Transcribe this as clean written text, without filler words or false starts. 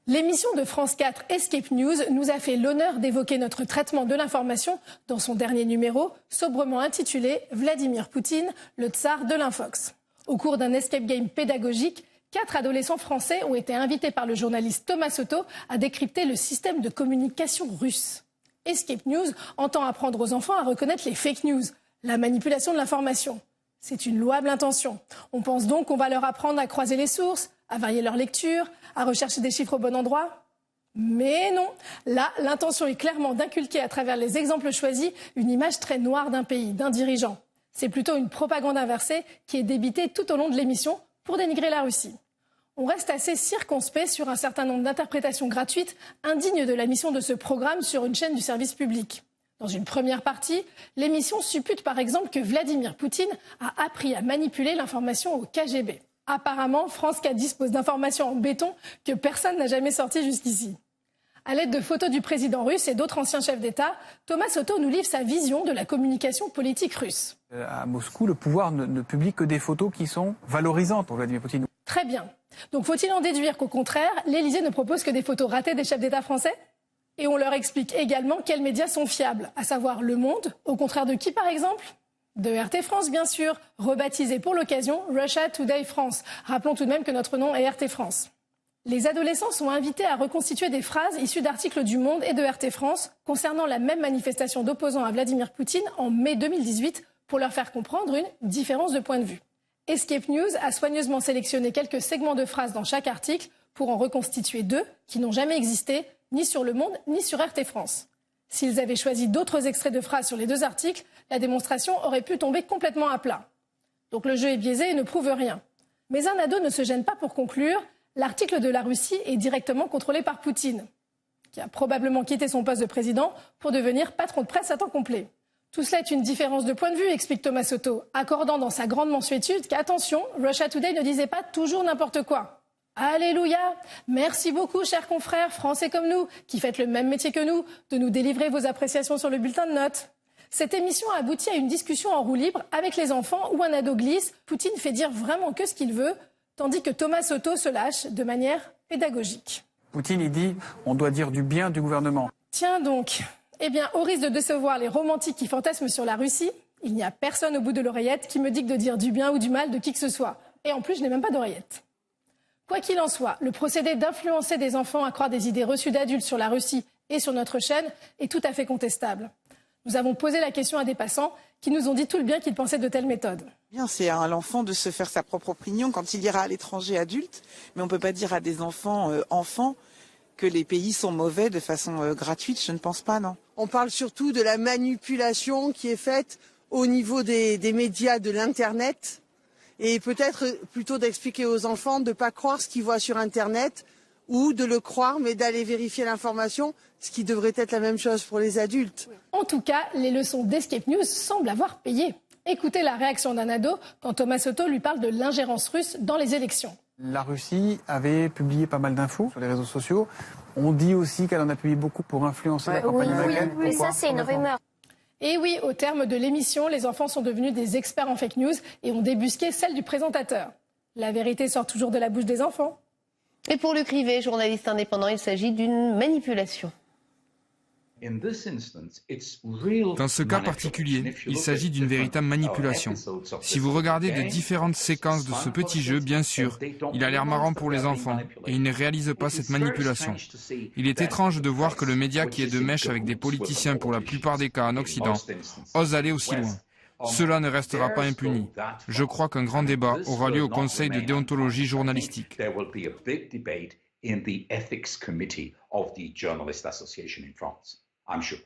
L'émission de France 4 Escape News nous a fait l'honneur d'évoquer notre traitement de l'information dans son dernier numéro, sobrement intitulé « Vladimir Poutine, le tsar de l'infox ». Au cours d'un escape game pédagogique, 4 adolescents français ont été invités par le journaliste Thomas Soto à décrypter le système de communication russe. Escape News entend apprendre aux enfants à reconnaître les fake news, la manipulation de l'information. C'est une louable intention. On pense donc qu'on va leur apprendre à croiser les sources, à varier leur lecture, à rechercher des chiffres au bon endroit. Mais non, là, l'intention est clairement d'inculquer à travers les exemples choisis une image très noire d'un pays, d'un dirigeant. C'est plutôt une propagande inversée qui est débitée tout au long de l'émission pour dénigrer la Russie. On reste assez circonspect sur un certain nombre d'interprétations gratuites indignes de la mission de ce programme sur une chaîne du service public. Dans une première partie, l'émission suppute par exemple que Vladimir Poutine a appris à manipuler l'information au KGB. Apparemment, France 4 dispose d'informations en béton que personne n'a jamais sorties jusqu'ici. À l'aide de photos du président russe et d'autres anciens chefs d'État, Thomas Soto nous livre sa vision de la communication politique russe. À Moscou, le pouvoir ne publie que des photos qui sont valorisantes pour Vladimir Poutine. Très bien. Donc faut-il en déduire qu'au contraire, l'Élysée ne propose que des photos ratées des chefs d'État français ? Et on leur explique également quels médias sont fiables, à savoir Le Monde, au contraire de qui par exemple ? De RT France, bien sûr, rebaptisé pour l'occasion Russia Today France. Rappelons tout de même que notre nom est RT France. Les adolescents sont invités à reconstituer des phrases issues d'articles du Monde et de RT France concernant la même manifestation d'opposants à Vladimir Poutine en mai 2018 pour leur faire comprendre une différence de point de vue. Escape News a soigneusement sélectionné quelques segments de phrases dans chaque article pour en reconstituer 2 qui n'ont jamais existé, ni sur Le Monde, ni sur RT France. S'ils avaient choisi d'autres extraits de phrases sur les 2 articles, la démonstration aurait pu tomber complètement à plat. Donc le jeu est biaisé et ne prouve rien. Mais un ado ne se gêne pas pour conclure. L'article de la Russie est directement contrôlé par Poutine, qui a probablement quitté son poste de président pour devenir patron de presse à temps complet. Tout cela est une différence de point de vue, explique Thomas Soto, accordant dans sa grande mensuétude qu'attention, Russia Today ne disait pas toujours n'importe quoi. Alléluia! Merci beaucoup, chers confrères français comme nous, qui faites le même métier que nous, de nous délivrer vos appréciations sur le bulletin de notes. Cette émission a abouti à une discussion en roue libre avec les enfants où un ado glisse « Poutine fait dire vraiment que ce qu'il veut », tandis que Thomas Soto se lâche de manière pédagogique. Poutine, il dit « on doit dire du bien du gouvernement ». Tiens donc, eh bien, au risque de décevoir les romantiques qui fantasment sur la Russie, il n'y a personne au bout de l'oreillette qui me dit de dire du bien ou du mal de qui que ce soit. Et en plus, je n'ai même pas d'oreillette. Quoi qu'il en soit, le procédé d'influencer des enfants à croire des idées reçues d'adultes sur la Russie et sur notre chaîne est tout à fait contestable. Nous avons posé la question à des passants qui nous ont dit tout le bien qu'ils pensaient de telles méthodes. Bien, c'est à l'enfant de se faire sa propre opinion quand il ira à l'étranger adulte, mais on ne peut pas dire à des enfants enfants que les pays sont mauvais de façon gratuite, je ne pense pas, non. On parle surtout de la manipulation qui est faite au niveau des médias, de l'Internet, et peut-être plutôt d'expliquer aux enfants de ne pas croire ce qu'ils voient sur Internet, ou de le croire mais d'aller vérifier l'information, ce qui devrait être la même chose pour les adultes. En tout cas, les leçons d'Escape News semblent avoir payé. Écoutez la réaction d'un ado quand Thomas Soto lui parle de l'ingérence russe dans les élections. La Russie avait publié pas mal d'infos sur les réseaux sociaux. On dit aussi qu'elle en a publié beaucoup pour influencer la campagne américaine. Oui, ça c'est une rumeur. Et oui, au terme de l'émission, les enfants sont devenus des experts en fake news et ont débusqué celle du présentateur. La vérité sort toujours de la bouche des enfants. Et pour Luc Rivet, journaliste indépendant, il s'agit d'une manipulation. Dans ce cas particulier, il s'agit d'une véritable manipulation. Si vous regardez de différentes séquences de ce petit jeu, bien sûr, il a l'air marrant pour les enfants, et il ne réalise pas cette manipulation. Il est étrange de voir que le média qui est de mèche avec des politiciens pour la plupart des cas en Occident, ose aller aussi loin. Cela ne restera pas impuni. Je crois qu'un grand débat aura lieu au Conseil de déontologie journalistique. In the ethics committee of the Journalist Association in France, I'm sure.